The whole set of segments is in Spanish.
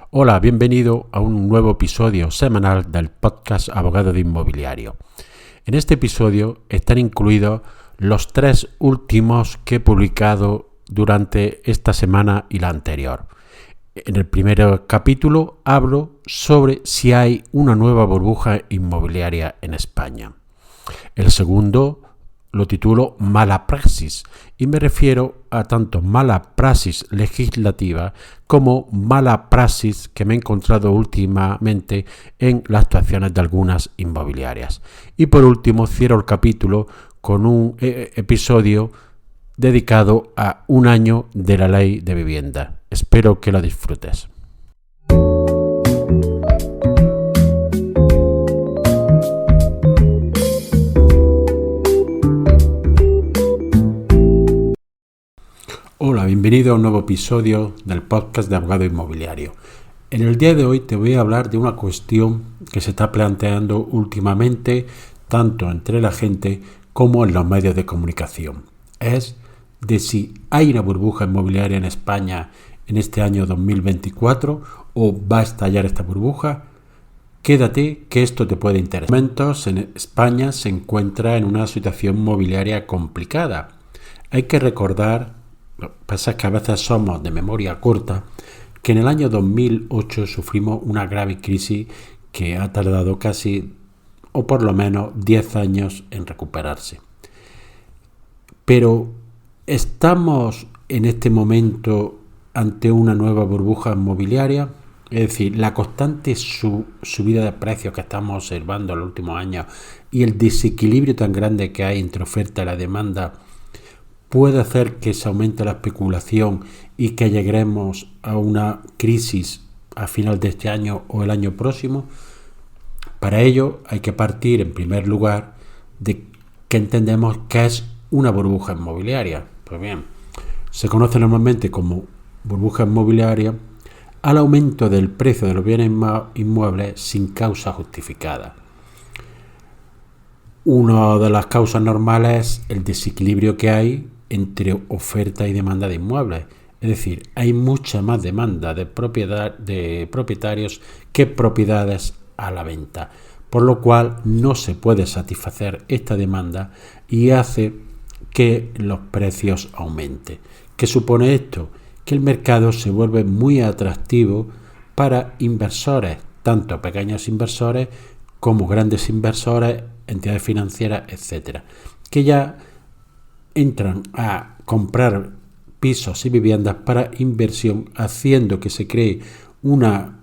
Hola, bienvenido a un nuevo episodio semanal del podcast Abogado de Inmobiliario. En este episodio están incluidos los 3 últimos que he publicado durante esta semana y la anterior. En el primer capítulo hablo sobre si hay una nueva burbuja inmobiliaria en España. El segundo lo titulo Mala praxis y me refiero a tanto mala praxis legislativa como mala praxis que me he encontrado últimamente en las actuaciones de algunas inmobiliarias. Y por último cierro el capítulo con un episodio dedicado a un año de la ley de vivienda. Espero que lo disfrutes. Hola, bienvenido a un nuevo episodio del podcast de Abogado Inmobiliario. En el día de hoy te voy a hablar de una cuestión que se está planteando últimamente tanto entre la gente como en los medios de comunicación. Es de si hay una burbuja inmobiliaria en España en este año 2024 o va a estallar esta burbuja. Quédate que esto te puede interesar. En momentos en España se encuentra en una situación inmobiliaria complicada. Hay que recordar, lo que pasa es que a veces somos de memoria corta, que en el año 2008 sufrimos una grave crisis que ha tardado casi, o por lo menos 10 años en recuperarse. Pero ¿estamos en este momento ante una nueva burbuja inmobiliaria? Es decir, la constante subida de precios que estamos observando en los últimos años y el desequilibrio tan grande que hay entre oferta y la demanda puede hacer que se aumente la especulación y que lleguemos a una crisis a final de este año o el año próximo. Para ello hay que partir en primer lugar de que entendemos que es una burbuja inmobiliaria. Pues bien, se conoce normalmente como burbuja inmobiliaria al aumento del precio de los bienes inmuebles sin causa justificada. Una de las causas normales es el desequilibrio que hay entre oferta y demanda de inmuebles. Es decir, hay mucha más demanda de propietarios que propiedades a la venta, por lo cual no se puede satisfacer esta demanda y hace que los precios aumenten. ¿Qué supone esto? Que el mercado se vuelve muy atractivo para inversores, tanto pequeños inversores como grandes inversores, entidades financieras, etcétera, que ya entran a comprar pisos y viviendas para inversión, haciendo que se cree una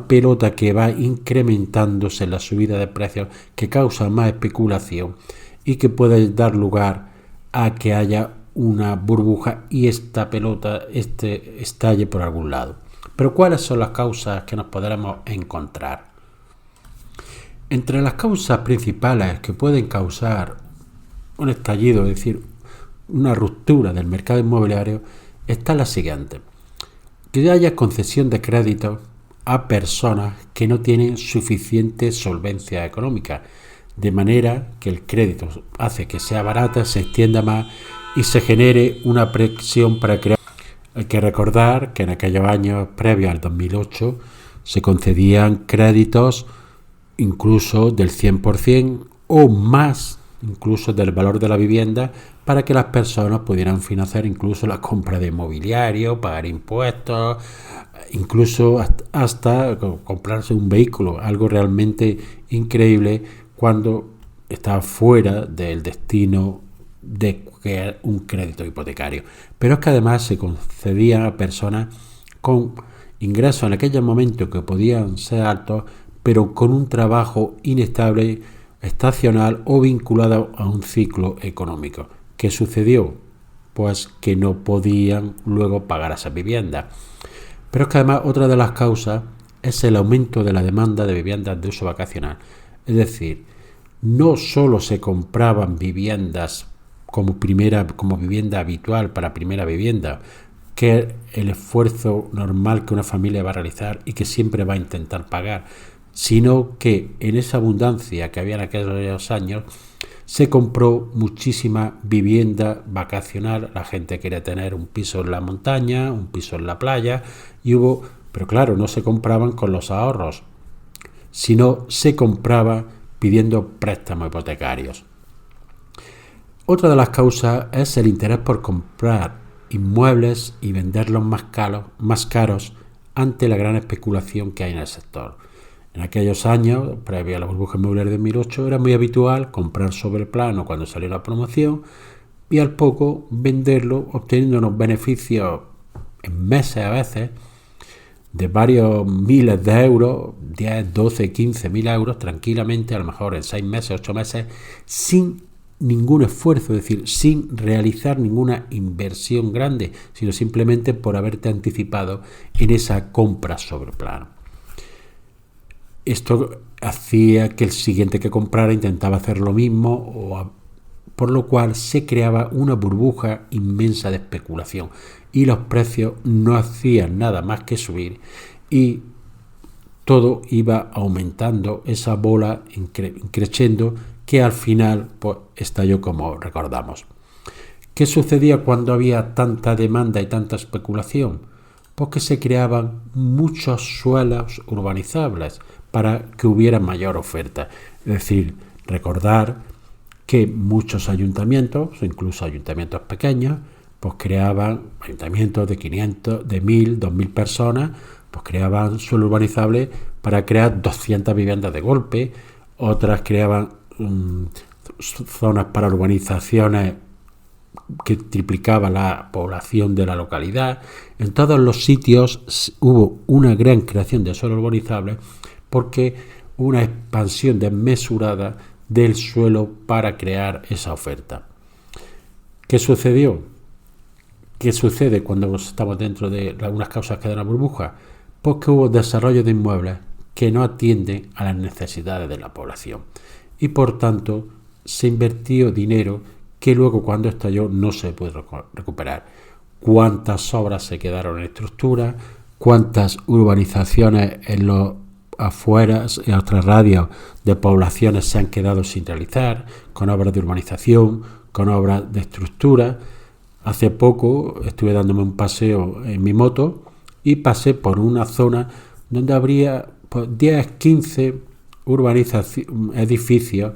pelota que va incrementándose en la subida de precios, que causa más especulación y que puede dar lugar a que haya una burbuja y esta pelota estalle por algún lado. Pero ¿cuáles son las causas que nos podremos encontrar? Entre las causas principales que pueden causar un estallido, es decir, una ruptura del mercado inmobiliario, está la siguiente: que haya concesión de crédito a personas que no tienen suficiente solvencia económica, de manera que el crédito hace que sea barata, se extienda más y se genere una presión para crear. Hay que recordar que en aquellos años previos al 2008 se concedían créditos incluso del 100% o más incluso del valor de la vivienda para que las personas pudieran financiar incluso la compra de mobiliario, pagar impuestos, incluso hasta comprarse un vehículo, algo realmente increíble cuando está fuera del destino de un crédito hipotecario. Pero es que además se concedía a personas con ingresos en aquellos momentos que podían ser altos, pero con un trabajo inestable, estacional o vinculado a un ciclo económico. ¿Qué sucedió? Pues que no podían luego pagar esas viviendas. Pero es que además otra de las causas es el aumento de la demanda de viviendas de uso vacacional. Es decir, no solo se compraban viviendas como vivienda habitual para primera vivienda, que es el esfuerzo normal que una familia va a realizar y que siempre va a intentar pagar, sino que en esa abundancia que había en aquellos años se compró muchísima vivienda vacacional. La gente quería tener un piso en la montaña, un piso en la playa, y hubo Pero claro, no se compraban con los ahorros, sino se compraba pidiendo préstamos hipotecarios. Otra de las causas es el interés por comprar inmuebles y venderlos más caros ante la gran especulación que hay en el sector. En aquellos años, previo a la burbuja inmobiliaria de 2008, era muy habitual comprar sobre plano cuando salió la promoción y al poco venderlo, obteniendo unos beneficios en meses a veces de varios miles de euros, 10, 12, 15 mil euros tranquilamente, a lo mejor en 6 meses, 8 meses, sin ningún esfuerzo, es decir, sin realizar ninguna inversión grande, sino simplemente por haberte anticipado en esa compra sobre plano. Esto hacía que el siguiente que comprara intentaba hacer lo mismo, por lo cual se creaba una burbuja inmensa de especulación y los precios no hacían nada más que subir y todo iba aumentando, esa bola creciendo que al final pues, estalló como recordamos. ¿Qué sucedía cuando había tanta demanda y tanta especulación? Pues que se creaban muchos suelos urbanizables para que hubiera mayor oferta. Es decir, recordar que muchos ayuntamientos, incluso ayuntamientos pequeños, pues creaban ayuntamientos de 500, de 1000, 2000 personas, pues creaban suelo urbanizable para crear 200 viviendas de golpe, otras creaban zonas para urbanizaciones que triplicaban la población de la localidad. En todos los sitios hubo una gran creación de suelo urbanizable porque una expansión desmesurada del suelo para crear esa oferta. ¿Qué sucedió? ¿Qué sucede cuando estamos dentro de algunas causas que dan la burbuja? Pues que hubo desarrollo de inmuebles que no atienden a las necesidades de la población y por tanto se invirtió dinero que luego cuando estalló no se puede recuperar. ¿Cuántas obras se quedaron en estructura? ¿Cuántas urbanizaciones en los afueras y otras radios de poblaciones se han quedado sin realizar, con obras de urbanización, con obras de estructura? Hace poco estuve dándome un paseo en mi moto y pasé por una zona donde habría pues, 10, 15 edificios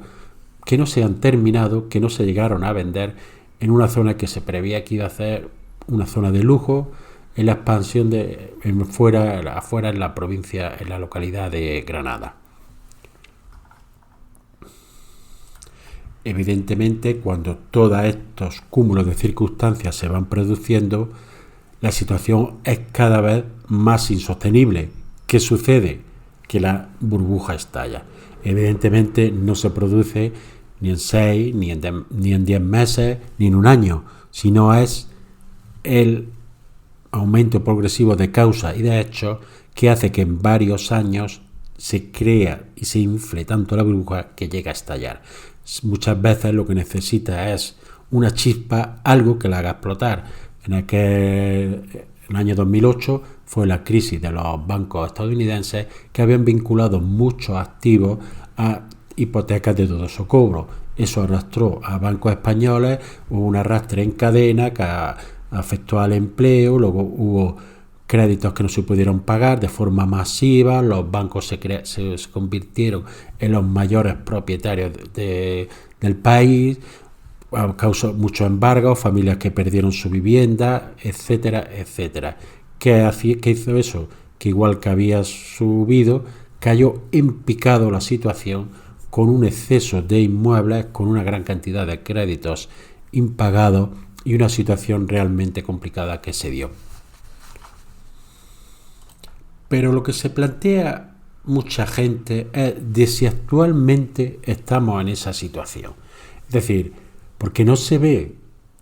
que no se han terminado, que no se llegaron a vender en una zona que se preveía que iba a ser una zona de lujo en la expansión de afuera en la provincia, en la localidad de Granada. Evidentemente, cuando todos estos cúmulos de circunstancias se van produciendo, la situación es cada vez más insostenible. ¿Qué sucede? Que la burbuja estalla. Evidentemente no se produce ni en 6, ni en 10 meses, ni en un año, sino es el aumento progresivo de causas y de hechos que hace que en varios años se crea y se infle tanto la burbuja que llega a estallar. Muchas veces lo que necesita es una chispa, algo que la haga explotar. En el año 2008 fue la crisis de los bancos estadounidenses que habían vinculado muchos activos a hipotecas de dudoso cobro. Eso arrastró a bancos españoles, hubo un arrastre en cadena que afectó al empleo, luego hubo créditos que no se pudieron pagar de forma masiva, los bancos se convirtieron en los mayores propietarios del país, causó muchos embargos, familias que perdieron su vivienda, etcétera, etcétera. ¿Qué hizo eso? Que igual que había subido, cayó en picado la situación con un exceso de inmuebles, con una gran cantidad de créditos impagados y una situación realmente complicada que se dio. Pero lo que se plantea mucha gente es de si actualmente estamos en esa situación. Es decir, porque no se ve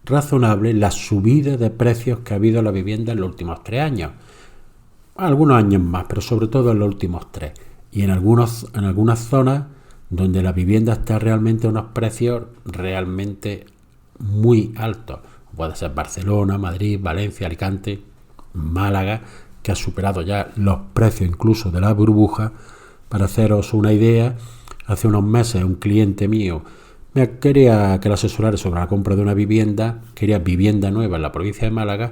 razonable la subida de precios que ha habido en la vivienda en los últimos 3 años. Algunos años más, pero sobre todo en los últimos 3. Y en algunas zonas donde la vivienda está realmente a unos precios realmente muy altos. Puede ser Barcelona, Madrid, Valencia, Alicante, Málaga, que ha superado ya los precios incluso de la burbuja. Para haceros una idea, hace unos meses un cliente mío me quería que le asesorara sobre la compra de una vivienda, quería vivienda nueva en la provincia de Málaga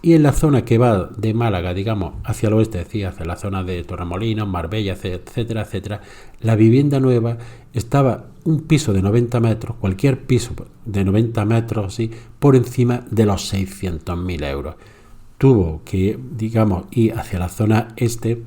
Y en la zona que va de Málaga, digamos, hacia el oeste, es decir, hacia la zona de Torremolinos, Marbella, etcétera, etcétera, la vivienda nueva estaba un piso de 90 metros, cualquier piso de 90 metros, ¿sí?, por encima de los 600.000 euros. Tuvo que, digamos, ir hacia la zona este,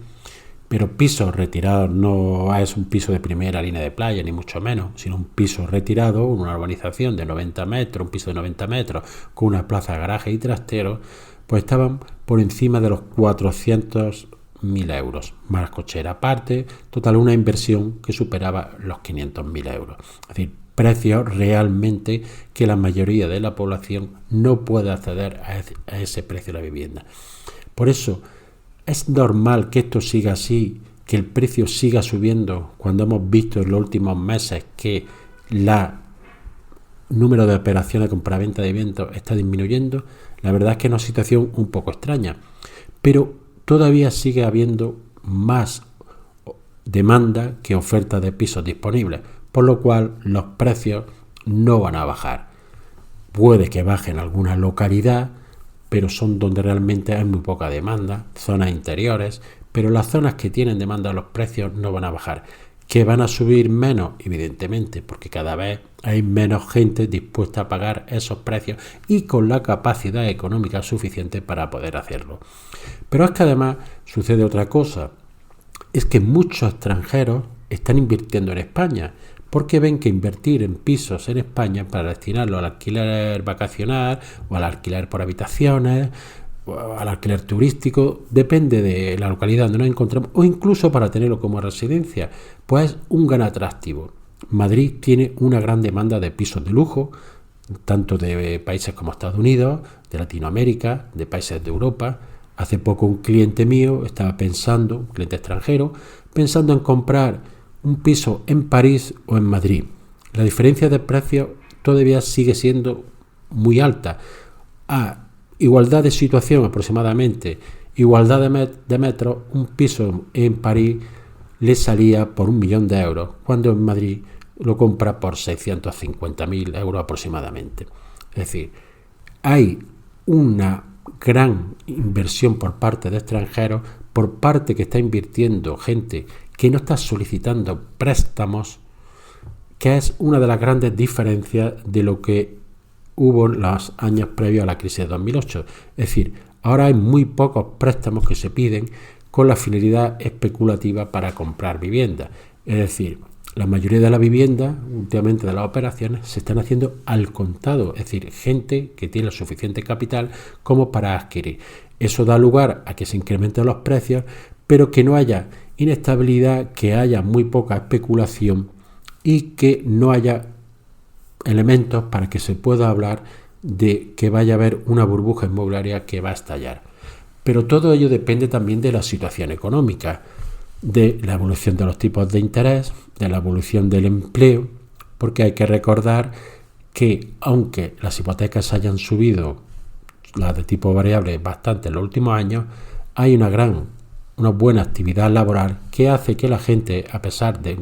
pero piso retirado no es un piso de primera línea de playa, ni mucho menos, sino un piso retirado, una urbanización de 90 metros, un piso de 90 metros, con una plaza, garaje y trastero, pues estaban por encima de los 400.000 euros, más cochera aparte, total una inversión que superaba los 500.000 euros. Es decir, precios realmente que la mayoría de la población no puede acceder a ese precio de la vivienda. Por eso, es normal que esto siga así, que el precio siga subiendo cuando hemos visto en los últimos meses que la número de operaciones de compraventa de viviendas está disminuyendo. La verdad es que es una situación un poco extraña, pero todavía sigue habiendo más demanda que oferta de pisos disponibles, por lo cual los precios no van a bajar. Puede que bajen en alguna localidad, pero son donde realmente hay muy poca demanda, zonas interiores, pero las zonas que tienen demanda los precios no van a bajar. ¿Que van a subir menos? Evidentemente, porque cada vez hay menos gente dispuesta a pagar esos precios y con la capacidad económica suficiente para poder hacerlo. Pero es que además sucede otra cosa, es que muchos extranjeros están invirtiendo en España, porque ven que invertir en pisos en España para destinarlo al alquiler vacacional o al alquiler por habitaciones o al alquiler turístico, depende de la localidad donde nos encontramos, o incluso para tenerlo como residencia, pues es un gran atractivo. Madrid tiene una gran demanda de pisos de lujo, tanto de países como Estados Unidos, de Latinoamérica, de países de Europa. Hace poco un cliente mío estaba pensando, un cliente extranjero, pensando en comprar un piso en París o en Madrid. La diferencia de precios todavía sigue siendo muy alta. A igualdad de situación aproximadamente, igualdad de metros, un piso en París le salía por 1 millón de euros, cuando en Madrid lo compra por 650.000 euros aproximadamente. Es decir, hay una gran inversión por parte de extranjeros, por parte que está invirtiendo gente que no está solicitando préstamos, que es una de las grandes diferencias de lo que hubo en los años previos a la crisis de 2008. Es decir, ahora hay muy pocos préstamos que se piden con la finalidad especulativa para comprar vivienda. Es decir, la mayoría de las viviendas, últimamente de las operaciones, se están haciendo al contado, es decir, gente que tiene el suficiente capital como para adquirir. Eso da lugar a que se incrementen los precios, pero que no haya inestabilidad, que haya muy poca especulación y que no haya elementos para que se pueda hablar de que vaya a haber una burbuja inmobiliaria que va a estallar. Pero todo ello depende también de la situación económica, de la evolución de los tipos de interés, de la evolución del empleo, porque hay que recordar que aunque las hipotecas hayan subido, las de tipo variable, bastante en los últimos años, hay una buena actividad laboral que hace que la gente, a pesar de,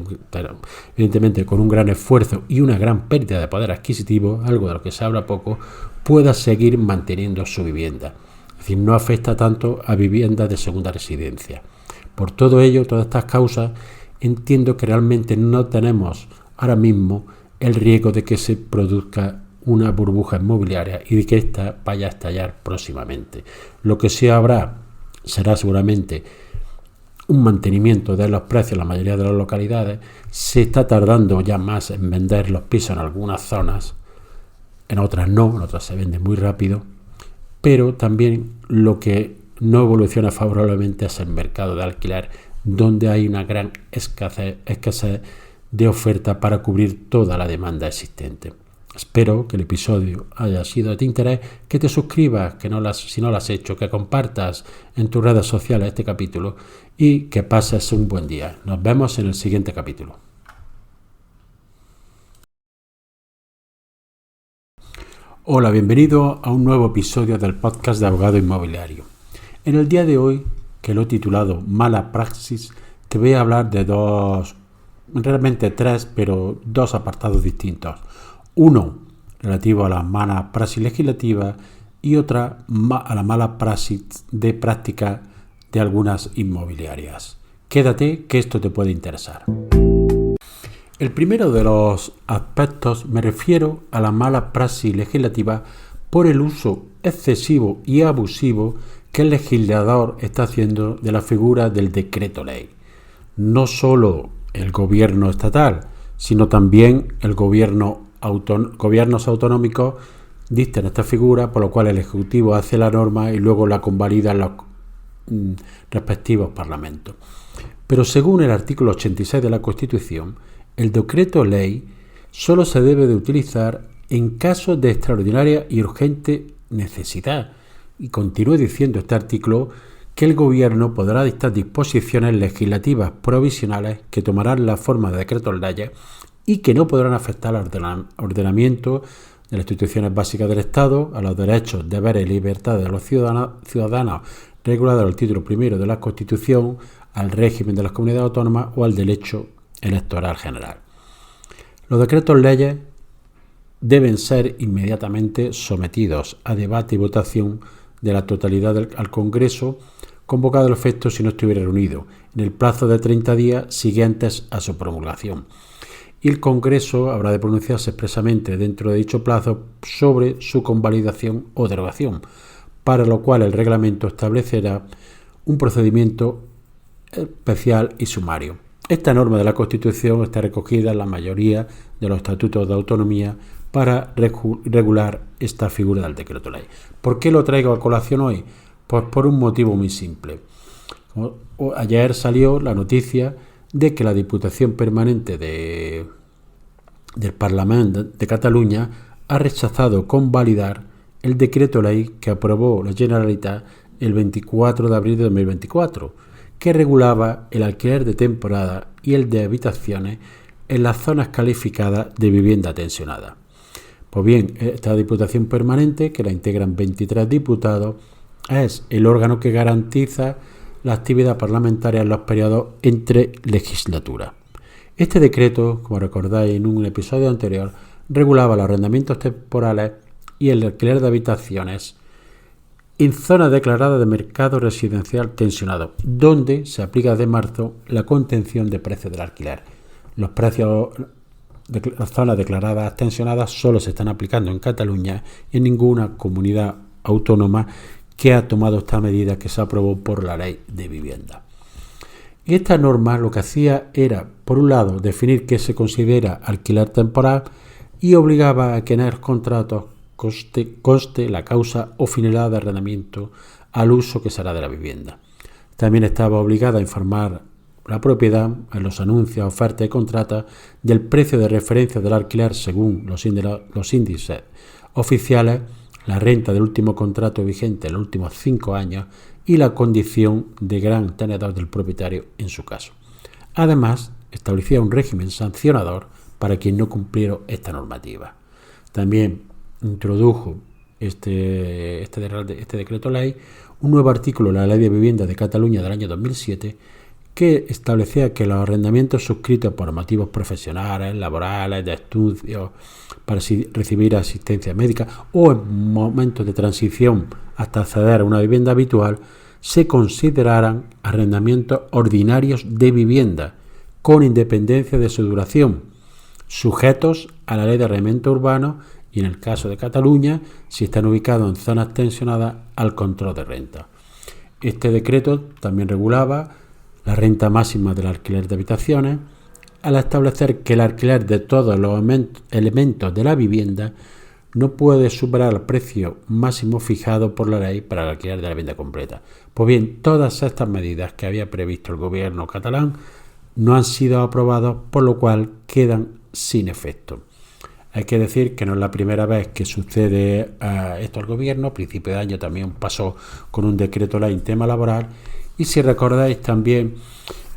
evidentemente, con un gran esfuerzo y una gran pérdida de poder adquisitivo, algo de lo que se habla poco, pueda seguir manteniendo su vivienda. Es decir, no afecta tanto a viviendas de segunda residencia. Por todo ello, todas estas causas, entiendo que realmente no tenemos ahora mismo el riesgo de que se produzca una burbuja inmobiliaria y de que ésta vaya a estallar próximamente. Lo que sí habrá será seguramente un mantenimiento de los precios en la mayoría de las localidades. Se está tardando ya más en vender los pisos en algunas zonas, en otras no, en otras se vende muy rápido, pero también lo que no evoluciona favorablemente es el mercado de alquiler, donde hay una gran escasez de oferta para cubrir toda la demanda existente. Espero que el episodio haya sido de tu interés, que te suscribas, si no lo has hecho, que compartas en tus redes sociales este capítulo y que pases un buen día. Nos vemos en el siguiente capítulo. Hola, bienvenido a un nuevo episodio del podcast de Abogado Inmobiliario. En el día de hoy, que lo he titulado Mala Praxis, te voy a hablar de realmente tres, pero dos apartados distintos. Uno, relativo a la mala praxis legislativa y otra a la mala práctica de algunas inmobiliarias. Quédate, que esto te puede interesar. El primero de los aspectos me refiero a la mala praxis legislativa por el uso excesivo y abusivo que el legislador está haciendo de la figura del decreto ley. No solo el gobierno estatal, sino también el gobiernos autonómicos dictan esta figura, por lo cual el Ejecutivo hace la norma y luego la convalida en los respectivos parlamentos. Pero según el artículo 86 de la Constitución, el decreto ley solo se debe de utilizar en casos de extraordinaria y urgente necesidad. Y continúa diciendo este artículo que el Gobierno podrá dictar disposiciones legislativas provisionales que tomarán la forma de decretos leyes y que no podrán afectar al ordenamiento de las instituciones básicas del Estado, a los derechos, deberes y libertades de los ciudadanos regulados en el título primero de la Constitución, al régimen de las comunidades autónomas o al derecho electoral general. Los decretos leyes deben ser inmediatamente sometidos a debate y votación de la totalidad al Congreso, convocado al efecto si no estuviera reunido, en el plazo de 30 días siguientes a su promulgación. Y el Congreso habrá de pronunciarse expresamente dentro de dicho plazo sobre su convalidación o derogación, para lo cual el reglamento establecerá un procedimiento especial y sumario. Esta norma de la Constitución está recogida en la mayoría de los estatutos de autonomía para regular esta figura del decreto ley. ¿Por qué lo traigo a colación hoy? Pues por un motivo muy simple. Ayer salió la noticia de que la Diputación Permanente del Parlamento de Cataluña ha rechazado convalidar el decreto ley que aprobó la Generalitat el 24 de abril de 2024, que regulaba el alquiler de temporada y el de habitaciones en las zonas calificadas de vivienda tensionada. Pues bien, esta Diputación Permanente, que la integran 23 diputados, es el órgano que garantiza la actividad parlamentaria en los periodos entre legislaturas. Este decreto, como recordáis en un episodio anterior, regulaba los arrendamientos temporales y el alquiler de habitaciones en zonas declaradas de mercado residencial tensionado, donde se aplica desde marzo la contención de precios del alquiler. Los precios de las zonas declaradas tensionadas solo se están aplicando en Cataluña y en ninguna comunidad autónoma que ha tomado esta medida que se aprobó por la Ley de Vivienda. Y esta norma lo que hacía era, por un lado, definir qué se considera alquiler temporal y obligaba a que en los contratos conste la causa o finalidad de arrendamiento al uso que será de la vivienda. También estaba obligada a informar la propiedad en los anuncios, ofertas y contratos del precio de referencia del alquiler según los índices oficiales, la renta del último contrato vigente en los últimos 5 años y la condición de gran tenedor del propietario en su caso. Además, establecía un régimen sancionador para quien no cumpliera esta normativa. También introdujo este decreto ley un nuevo artículo en la Ley de Vivienda de Cataluña del año 2007 que establecía que los arrendamientos suscritos por motivos profesionales, laborales, de estudios, para recibir asistencia médica o en momentos de transición hasta acceder a una vivienda habitual, se consideraran arrendamientos ordinarios de vivienda, con independencia de su duración, sujetos a la Ley de Arrendamiento Urbano y, en el caso de Cataluña, si están ubicados en zonas tensionadas, al control de renta. Este decreto también regulaba la renta máxima del alquiler de habitaciones, al establecer que el alquiler de todos los elementos de la vivienda no puede superar el precio máximo fijado por la ley para el alquiler de la vivienda completa. Pues bien, todas estas medidas que había previsto el gobierno catalán no han sido aprobadas, por lo cual quedan sin efecto. Hay que decir que no es la primera vez que sucede esto al gobierno. A principio de año también pasó con un decreto ley en tema laboral. Y si recordáis también,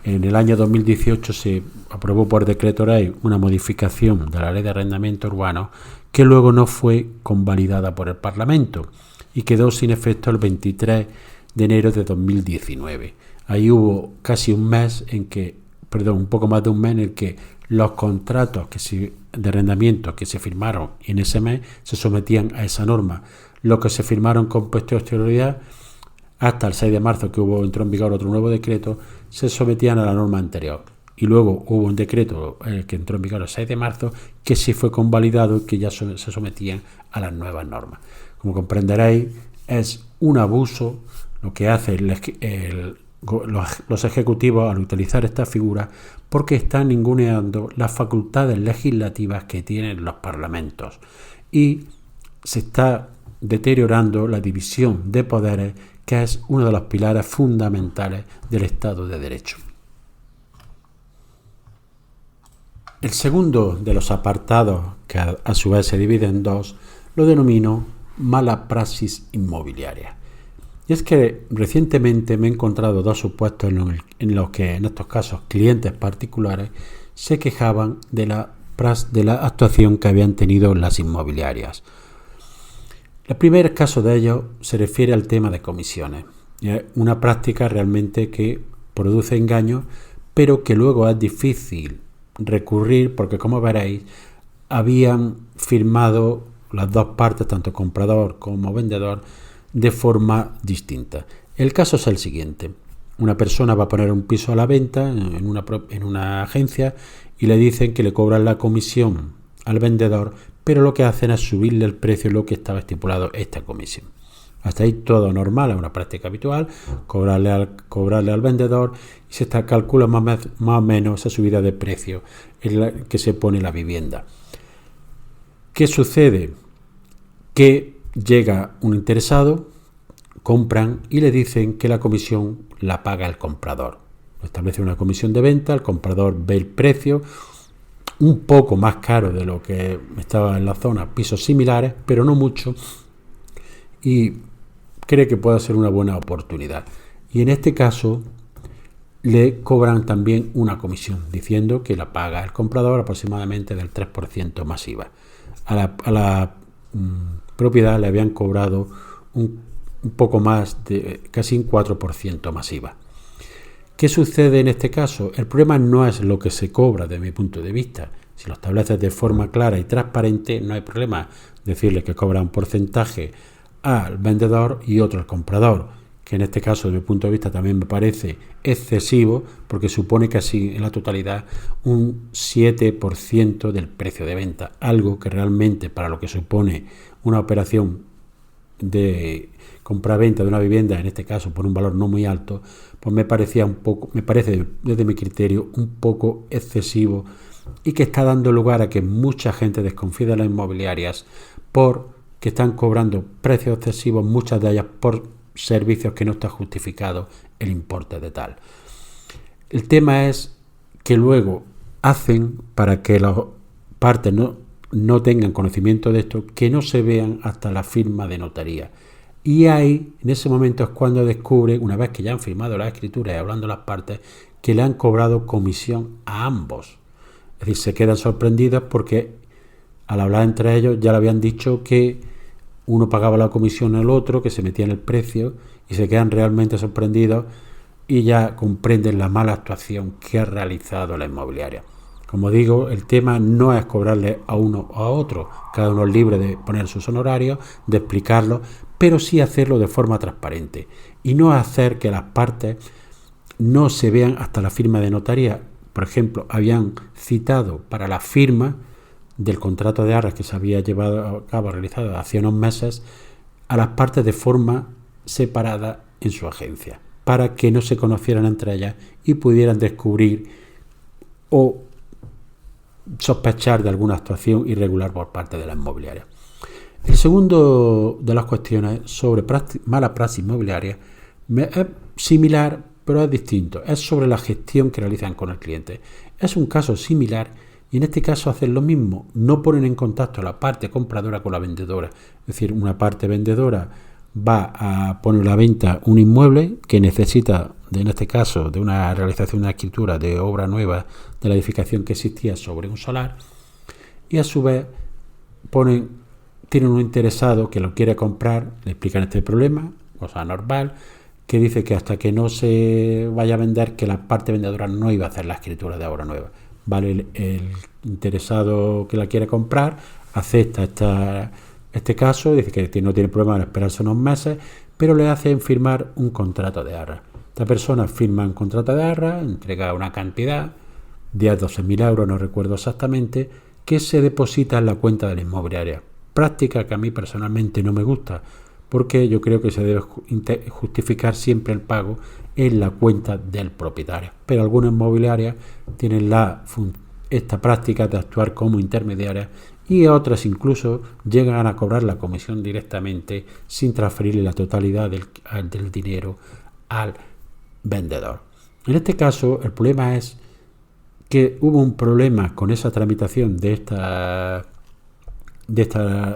en el año 2018 se aprobó por decreto ley una modificación de la Ley de Arrendamiento Urbano que luego no fue convalidada por el Parlamento y quedó sin efecto el 23 de enero de 2019. Ahí hubo casi un poco más de un mes en el que los contratos de arrendamiento que se firmaron en ese mes se sometían a esa norma. los que se firmaron con posterioridad hasta el 6 de marzo que entró en vigor otro nuevo decreto, se sometían a la norma anterior. Y luego hubo un decreto que entró en vigor el 6 de marzo que sí fue convalidado y que ya se sometían a las nuevas normas. Como comprenderéis, es un abuso lo que hacen los ejecutivos al utilizar esta figura, porque están ninguneando las facultades legislativas que tienen los parlamentos y se está deteriorando la división de poderes, que es uno de los pilares fundamentales del Estado de Derecho. El segundo de los apartados, que a su vez se divide en dos, lo denomino mala praxis inmobiliaria. Y es que recientemente me he encontrado dos supuestos en los que, en estos casos, clientes particulares se quejaban de la actuación que habían tenido las inmobiliarias. El primer caso de ellos se refiere al tema de comisiones. Es una práctica realmente que produce engaños, pero que luego es difícil recurrir porque, como veréis, habían firmado las dos partes, tanto comprador como vendedor, de forma distinta. El caso es el siguiente: una persona va a poner un piso a la venta en una agencia y le dicen que le cobran la comisión al vendedor, pero lo que hacen es subirle el precio de lo que estaba estipulado esta comisión. Hasta ahí todo normal, es una práctica habitual, cobrarle al vendedor, y se calcula más o menos esa subida de precio en la que se pone la vivienda. ¿Qué sucede? Que llega un interesado, compran y le dicen que la comisión la paga el comprador. Establece una comisión de venta, el comprador ve el precio, un poco más caro de lo que estaba en la zona, pisos similares, pero no mucho, y cree que puede ser una buena oportunidad. Y en este caso le cobran también una comisión, diciendo que la paga el comprador aproximadamente del 3% más IVA. A la propiedad le habían cobrado un poco más de casi un 4% más IVA. ¿Qué sucede en este caso? El problema no es lo que se cobra desde mi punto de vista. Si lo estableces de forma clara y transparente, no hay problema decirle que cobra un porcentaje al vendedor y otro al comprador, que en este caso desde mi punto de vista también me parece excesivo, porque supone casi en la totalidad un 7% del precio de venta, algo que realmente para lo que supone una operación de compra-venta de una vivienda, en este caso por un valor no muy alto, pues me parece desde mi criterio un poco excesivo, y que está dando lugar a que mucha gente desconfíe de las inmobiliarias porque están cobrando precios excesivos, muchas de ellas por servicios que no está justificado el importe de tal. El tema es que luego hacen, para que las partes no tengan conocimiento de esto, que no se vean hasta la firma de notaría. Y ahí, en ese momento, es cuando descubre, una vez que ya han firmado la escritura y hablando las partes, que le han cobrado comisión a ambos. Es decir, se quedan sorprendidos porque al hablar entre ellos ya le habían dicho que uno pagaba la comisión al otro, que se metía en el precio, y se quedan realmente sorprendidos y ya comprenden la mala actuación que ha realizado la inmobiliaria. Como digo, el tema no es cobrarle a uno o a otro, cada uno es libre de poner sus honorarios, de explicarlo, pero sí hacerlo de forma transparente y no hacer que las partes no se vean hasta la firma de notaría. Por ejemplo, habían citado para la firma del contrato de arras que se había llevado a cabo, realizado hace unos meses, a las partes de forma separada en su agencia, para que no se conocieran entre ellas y pudieran descubrir o sospechar de alguna actuación irregular por parte de la inmobiliaria. El segundo de las cuestiones sobre mala praxis inmobiliaria es similar, pero es distinto. Es sobre la gestión que realizan con el cliente. Es un caso similar y en este caso hacen lo mismo. No ponen en contacto a la parte compradora con la vendedora. Es decir, una parte vendedora va a poner a la venta un inmueble que necesita, en este caso, de una realización de una escritura de obra nueva de la edificación que existía sobre un solar, y a su vez tienen un interesado que lo quiere comprar, le explican este problema, cosa normal, que dice que hasta que no se vaya a vender, que la parte vendedora no iba a hacer la escritura de obra nueva. Vale, el interesado que la quiere comprar acepta este caso dice que no tiene problema en esperarse unos meses, pero le hacen firmar un contrato de arras. Esta persona firma un contrato de arras, entrega una cantidad, 10-12.000 euros, no recuerdo exactamente, que se deposita en la cuenta de la inmobiliaria. Práctica que a mí personalmente no me gusta, porque yo creo que se debe justificar siempre el pago en la cuenta del propietario. Pero algunas inmobiliarias tienen esta práctica de actuar como intermediarias y otras incluso llegan a cobrar la comisión directamente sin transferirle la totalidad del dinero al vendedor. En este caso, el problema es que hubo un problema con esa tramitación de esta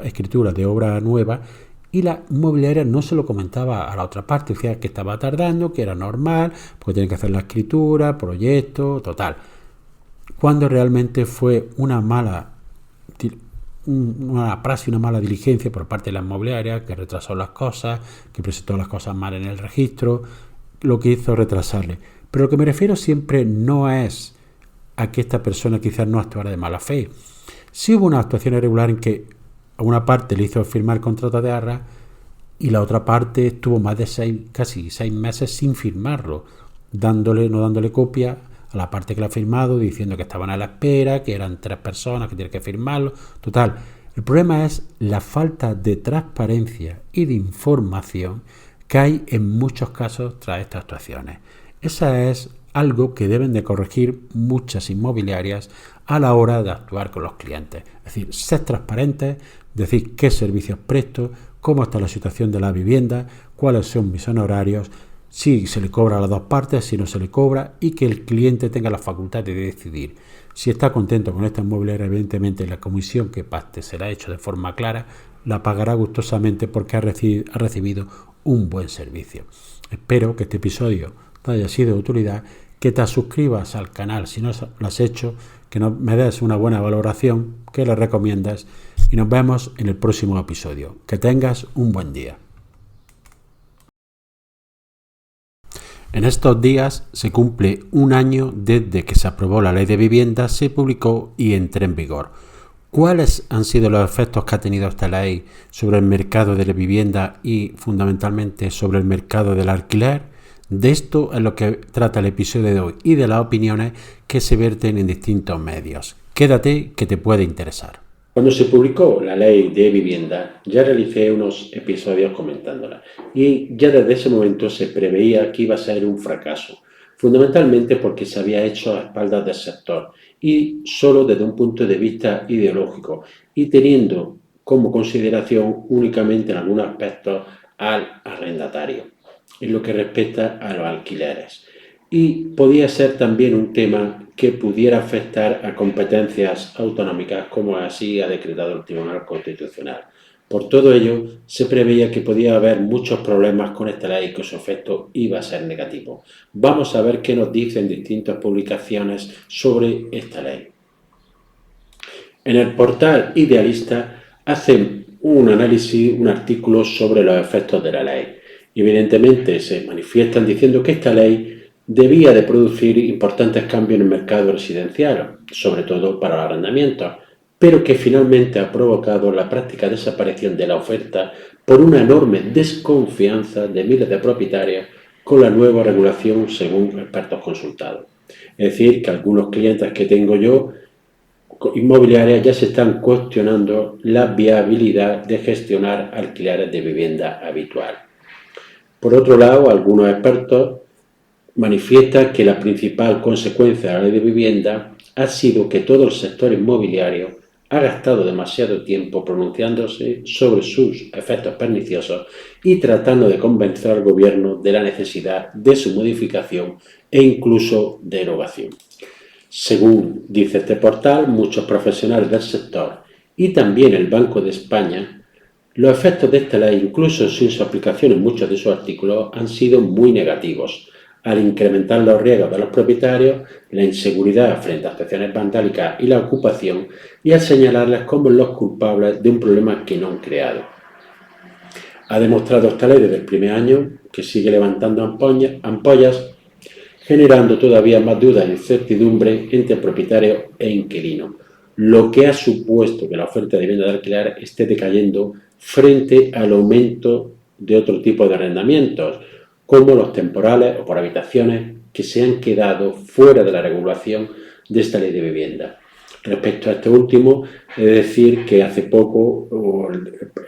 escritura de obra nueva y la inmobiliaria no se lo comentaba a la otra parte, decía que estaba tardando, que era normal, porque tienen que hacer la escritura, proyecto, total. Cuando realmente fue una mala praxis, una mala diligencia por parte de la inmobiliaria, que retrasó las cosas, que presentó las cosas mal en el registro, lo que hizo retrasarle. Pero lo que me refiero siempre no es a que esta persona quizás no actuara de mala fe. Sí hubo una actuación irregular en que a una parte le hizo firmar contrato de arras y la otra parte estuvo más de casi 6 meses sin firmarlo, no dándole copia a la parte que la ha firmado, diciendo que estaban a la espera, que eran 3 personas que tienen que firmarlo. Total, el problema es la falta de transparencia y de información que hay en muchos casos tras estas actuaciones. Esa es algo que deben de corregir muchas inmobiliarias a la hora de actuar con los clientes. Es decir, ser transparentes, decir qué servicios presto, cómo está la situación de la vivienda, cuáles son mis honorarios, si se le cobra a las dos partes, si no se le cobra, y que el cliente tenga la facultad de decidir. Si está contento con esta inmobiliaria, evidentemente la comisión que pacte será hecha de forma clara, la pagará gustosamente porque ha recibido un buen servicio. Espero que este episodio te haya sido de utilidad, que te suscribas al canal si no lo has hecho, que me des una buena valoración, que lo recomiendas y nos vemos en el próximo episodio. Que tengas un buen día. En estos días se cumple un año desde que se aprobó la Ley de Vivienda, se publicó y entró en vigor. ¿Cuáles han sido los efectos que ha tenido esta ley sobre el mercado de la vivienda y fundamentalmente sobre el mercado del alquiler? De esto es lo que trata el episodio de hoy y de las opiniones que se verten en distintos medios. Quédate, que te puede interesar. Cuando se publicó la Ley de Vivienda, ya realicé unos episodios comentándola y ya desde ese momento se preveía que iba a ser un fracaso, fundamentalmente porque se había hecho a espaldas del sector y solo desde un punto de vista ideológico y teniendo como consideración únicamente en algunos aspectos al arrendatario, en lo que respecta a los alquileres. Y podía ser también un tema que pudiera afectar a competencias autonómicas, como así ha decretado el Tribunal Constitucional. Por todo ello, se preveía que podía haber muchos problemas con esta ley y que su efecto iba a ser negativo. Vamos a ver qué nos dicen distintas publicaciones sobre esta ley. En el portal Idealista hacen un análisis, un artículo sobre los efectos de la ley. Evidentemente se manifiestan diciendo que esta ley debía de producir importantes cambios en el mercado residencial, sobre todo para los arrendamientos, pero que finalmente ha provocado la práctica desaparición de la oferta por una enorme desconfianza de miles de propietarios con la nueva regulación según expertos consultados. Es decir, que algunos clientes que tengo yo, inmobiliarias, ya se están cuestionando la viabilidad de gestionar alquileres de vivienda habitual. Por otro lado, algunos expertos manifiestan que la principal consecuencia de la ley de vivienda ha sido que todo el sector inmobiliario ha gastado demasiado tiempo pronunciándose sobre sus efectos perniciosos y tratando de convencer al gobierno de la necesidad de su modificación e incluso derogación. Según dice este portal, muchos profesionales del sector y también el Banco de España, los efectos de esta ley, incluso sin su aplicación en muchos de sus artículos, han sido muy negativos, al incrementar los riesgos de los propietarios, la inseguridad frente a acciones vandálicas y la ocupación, y al señalarles como los culpables de un problema que no han creado. Ha demostrado esta ley desde el primer año que sigue levantando ampollas, generando todavía más dudas e incertidumbre entre propietarios e inquilinos, lo que ha supuesto que la oferta de vivienda de alquiler esté decayendo frente al aumento de otro tipo de arrendamientos, como los temporales o por habitaciones que se han quedado fuera de la regulación de esta ley de vivienda. Respecto a este último, he de decir que hace poco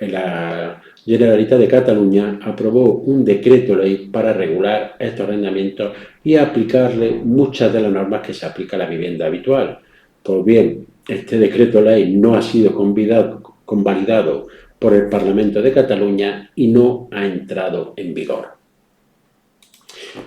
la Generalitat de Cataluña aprobó un decreto ley para regular estos arrendamientos y aplicarle muchas de las normas que se aplica a la vivienda habitual. Pues bien, este decreto ley no ha sido convalidado por el Parlamento de Cataluña y no ha entrado en vigor.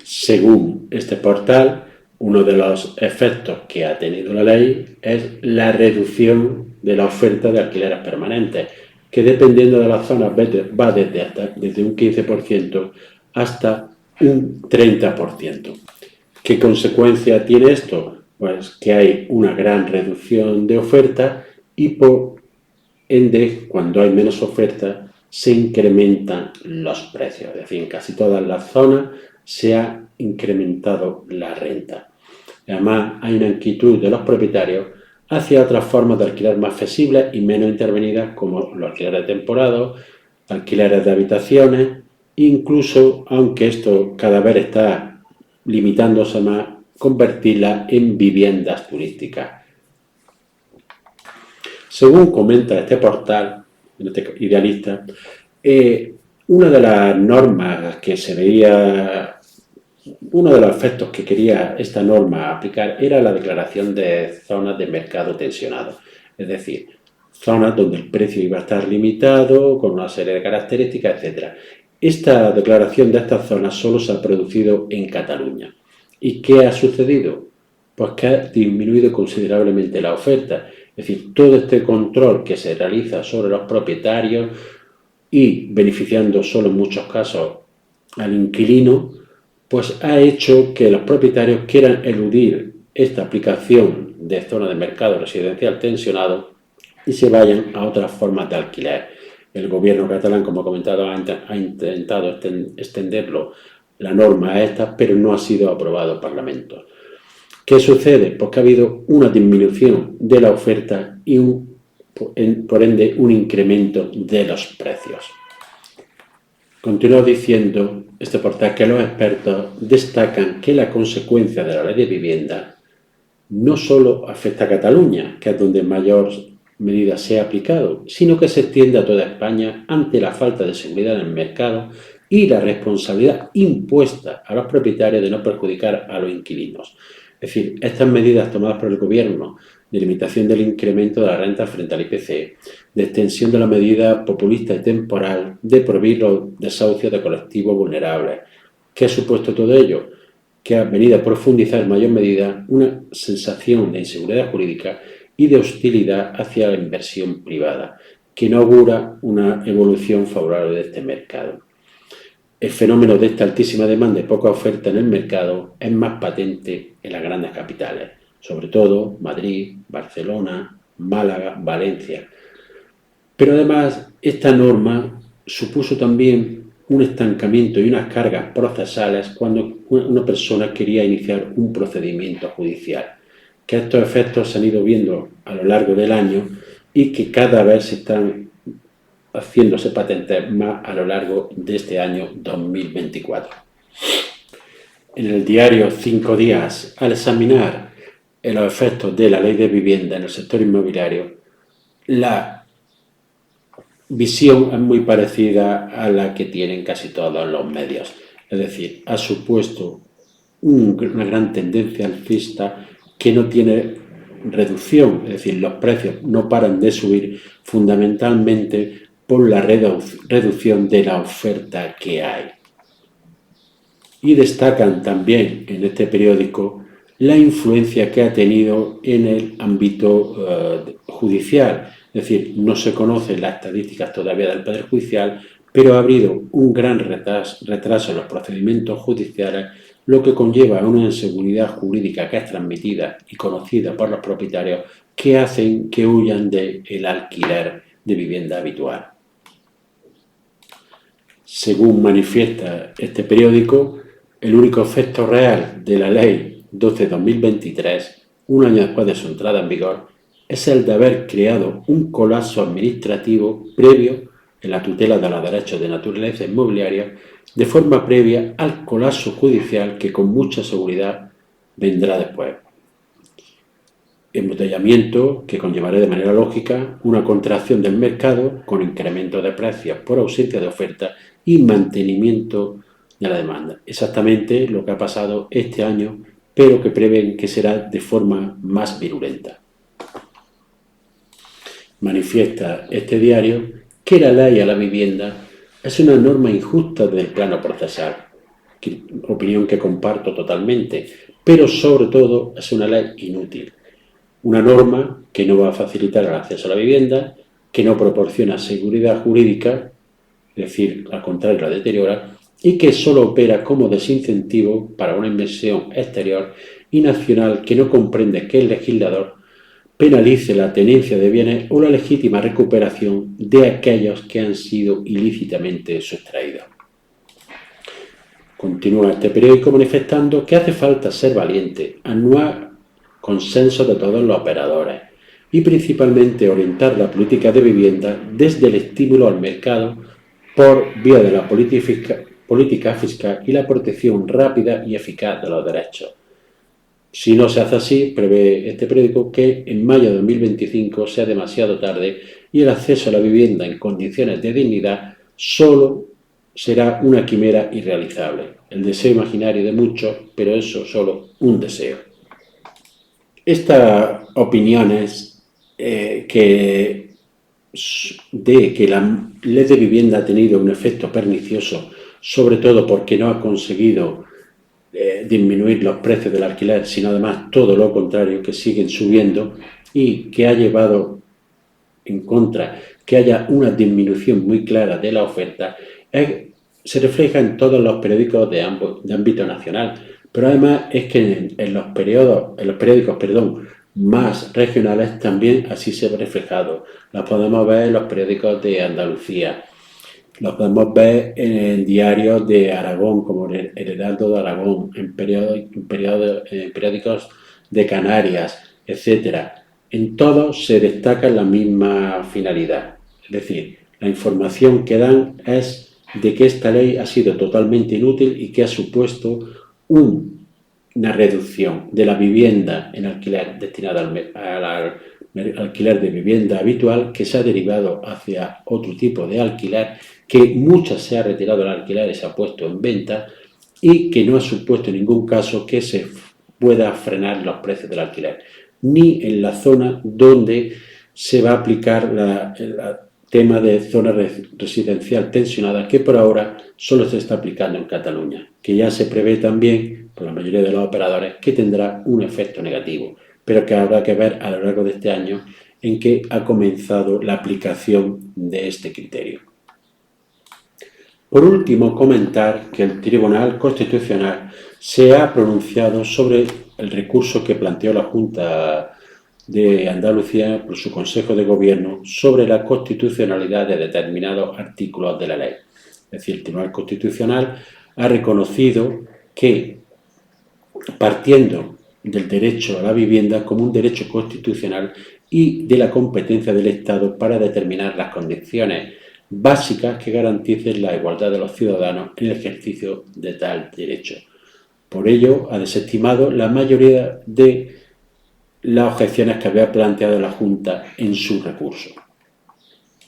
Según este portal, uno de los efectos que ha tenido la ley es la reducción de la oferta de alquileres permanentes, que dependiendo de las zonas va desde un 15% hasta un 30%. ¿Qué consecuencia tiene esto? Pues que hay una gran reducción de oferta y por ende, cuando hay menos oferta, se incrementan los precios. Es decir, en casi todas las zonas se ha incrementado la renta. Además, hay una inquietud de los propietarios hacia otras formas de alquiler más flexibles y menos intervenidas, como los alquileres de temporada, alquileres de habitaciones, incluso, aunque esto cada vez está limitándose más, convertirlas en viviendas turísticas. Según comenta este portal, este idealista, una de las normas que se veía, uno de los efectos que quería esta norma aplicar era la declaración de zonas de mercado tensionado, es decir, zonas donde el precio iba a estar limitado, con una serie de características, etc. Esta declaración de estas zonas solo se ha producido en Cataluña. ¿Y qué ha sucedido? Pues que ha disminuido considerablemente la oferta. Es decir, todo este control que se realiza sobre los propietarios y beneficiando solo en muchos casos al inquilino, pues ha hecho que los propietarios quieran eludir esta aplicación de zona de mercado residencial tensionado y se vayan a otras formas de alquiler. El gobierno catalán, como he comentado, ha intentado extenderlo la norma a esta, pero no ha sido aprobado en Parlamento. ¿Qué sucede? Pues que ha habido una disminución de la oferta y por ende un incremento de los precios. Continúa diciendo este portal que los expertos destacan que la consecuencia de la ley de vivienda no solo afecta a Cataluña, que es donde en mayor medida se ha aplicado, sino que se extiende a toda España ante la falta de seguridad en el mercado y la responsabilidad impuesta a los propietarios de no perjudicar a los inquilinos. Es decir, estas medidas tomadas por el Gobierno de limitación del incremento de la renta frente al IPC, de extensión de la medida populista y temporal, de prohibir los desahucios de colectivos vulnerables. ¿Qué ha supuesto todo ello? Que ha venido a profundizar en mayor medida una sensación de inseguridad jurídica y de hostilidad hacia la inversión privada, que no augura una evolución favorable de este mercado. El fenómeno de esta altísima demanda y poca oferta en el mercado es más patente en las grandes capitales, sobre todo Madrid, Barcelona, Málaga, Valencia. Pero además, esta norma supuso también un estancamiento y unas cargas procesales cuando una persona quería iniciar un procedimiento judicial, que estos efectos se han ido viendo a lo largo del año y que cada vez se están haciéndose patentes más a lo largo de este año 2024. En el diario 5 días, al examinar los efectos de la ley de vivienda en el sector inmobiliario, la visión es muy parecida a la que tienen casi todos los medios. Es decir, ha supuesto una gran tendencia alcista que no tiene reducción, es decir, los precios no paran de subir fundamentalmente por la reducción de la oferta que hay. Y destacan también en este periódico la influencia que ha tenido en el ámbito judicial. Es decir, no se conocen las estadísticas todavía del Poder Judicial, pero ha habido un gran retraso en los procedimientos judiciales, lo que conlleva a una inseguridad jurídica que es transmitida y conocida por los propietarios que hacen que huyan del alquiler de vivienda habitual. Según manifiesta este periódico, el único efecto real de la Ley 12/2023, un año después de su entrada en vigor, es el de haber creado un colapso administrativo previo en la tutela de los derechos de naturaleza inmobiliaria de forma previa al colapso judicial que con mucha seguridad vendrá después. Embotellamiento que conllevará de manera lógica una contracción del mercado con incremento de precios por ausencia de oferta y mantenimiento de la demanda. Exactamente lo que ha pasado este año, pero que prevén que será de forma más virulenta. Manifiesta este diario que la ley a la vivienda es una norma injusta desde el plano procesal, opinión que comparto totalmente, pero sobre todo es una ley inútil. Una norma que no va a facilitar el acceso a la vivienda, que no proporciona seguridad jurídica, es decir, al contrario la deteriora, y que solo opera como desincentivo para una inversión exterior y nacional que no comprende que el legislador penalice la tenencia de bienes o la legítima recuperación de aquellos que han sido ilícitamente sustraídos. Continúa este periódico manifestando que hace falta ser valiente, anuar consenso de todos los operadores y principalmente orientar la política de vivienda desde el estímulo al mercado por vía de la política fiscal y la protección rápida y eficaz de los derechos. Si no se hace así, prevé este periódico que en mayo de 2025 sea demasiado tarde y el acceso a la vivienda en condiciones de dignidad solo será una quimera irrealizable. El deseo imaginario de muchos, pero eso solo un deseo. Estas opiniones de que la ley de vivienda ha tenido un efecto pernicioso, sobre todo porque no ha conseguido disminuir los precios del alquiler, sino además todo lo contrario, que siguen subiendo y que ha llevado en contra que haya una disminución muy clara de la oferta, se refleja en todos los periódicos de ámbito nacional, pero además es que en los periódicos más regionales también así se ve reflejado. Los podemos ver en los periódicos de Andalucía, los podemos ver en diarios de Aragón, como el Heraldo de Aragón, en periódicos de Canarias, etcétera. En todos se destaca la misma finalidad, es decir, la información que dan es de que esta ley ha sido totalmente inútil y que ha supuesto una reducción de la vivienda en alquiler destinada al alquiler de vivienda habitual, que se ha derivado hacia otro tipo de alquiler, que muchas se ha retirado el alquiler y se ha puesto en venta y que no ha supuesto en ningún caso que se pueda frenar los precios del alquiler, ni en la zona donde se va a aplicar el tema de zona residencial tensionada, que por ahora solo se está aplicando en Cataluña, que ya se prevé también por la mayoría de los operadores que tendrá un efecto negativo, pero que habrá que ver a lo largo de este año en que ha comenzado la aplicación de este criterio. Por último, comentar que el Tribunal Constitucional se ha pronunciado sobre el recurso que planteó la Junta de Andalucía por su Consejo de Gobierno sobre la constitucionalidad de determinados artículos de la ley. Es decir, el Tribunal Constitucional ha reconocido que, partiendo del derecho a la vivienda como un derecho constitucional y de la competencia del Estado para determinar las condiciones básicas que garanticen la igualdad de los ciudadanos en el ejercicio de tal derecho. Por ello, ha desestimado la mayoría de las objeciones que había planteado la Junta en su recurso.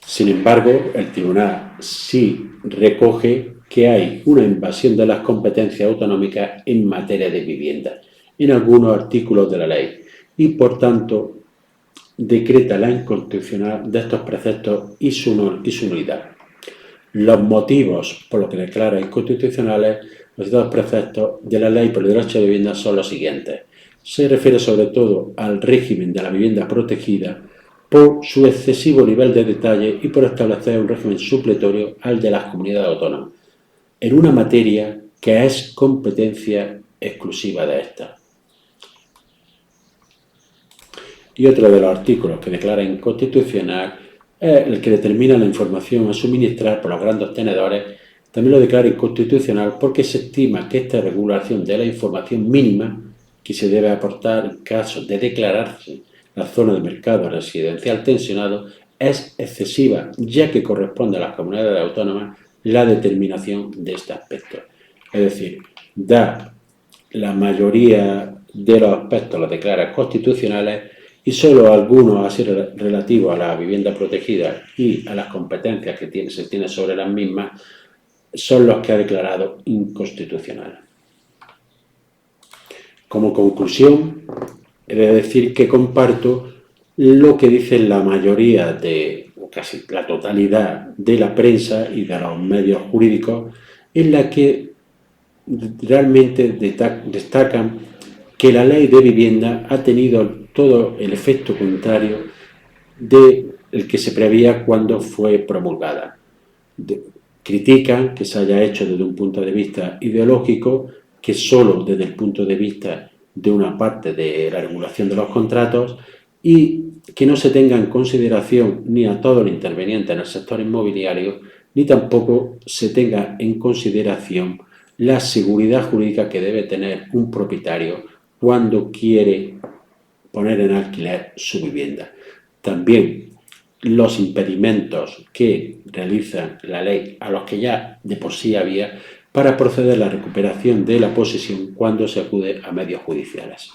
Sin embargo, el Tribunal sí recoge que hay una invasión de las competencias autonómicas en materia de vivienda en algunos artículos de la ley y, por tanto, decreta la inconstitucionalidad de estos preceptos y su nulidad. Los motivos por los que declara inconstitucionales los dos preceptos de la ley por el derecho a la vivienda son los siguientes. Se refiere sobre todo al régimen de la vivienda protegida por su excesivo nivel de detalle y por establecer un régimen supletorio al de las comunidades autónomas, en una materia que es competencia exclusiva de estas. Y otro de los artículos que declara inconstitucional es el que determina la información a suministrar por los grandes tenedores. También lo declara inconstitucional porque se estima que esta regulación de la información mínima que se debe aportar en caso de declararse la zona de mercado residencial tensionado es excesiva, ya que corresponde a las comunidades autónomas la determinación de este aspecto. Es decir, la mayoría de los aspectos los declara constitucionales y solo algunos así relativos a la vivienda protegida y a las competencias que se tiene sobre las mismas son los que ha declarado inconstitucionales. Como conclusión, he de decir que comparto lo que dicen la mayoría o casi la totalidad de la prensa y de los medios jurídicos, en la que realmente destacan que la ley de vivienda ha tenido todo el efecto contrario del que se preveía cuando fue promulgada. Critican que se haya hecho desde un punto de vista ideológico, que solo desde el punto de vista de una parte de la regulación de los contratos, y que no se tenga en consideración ni a todos los intervenientes en el sector inmobiliario, ni tampoco se tenga en consideración la seguridad jurídica que debe tener un propietario cuando quiere poner en alquiler su vivienda. También los impedimentos que realiza la ley, a los que ya de por sí había, para proceder a la recuperación de la posesión cuando se acude a medios judiciales.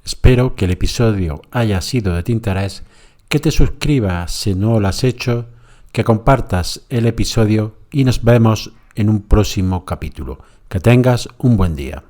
Espero que el episodio haya sido de tu interés, que te suscribas si no lo has hecho, que compartas el episodio y nos vemos en un próximo capítulo. Que tengas un buen día.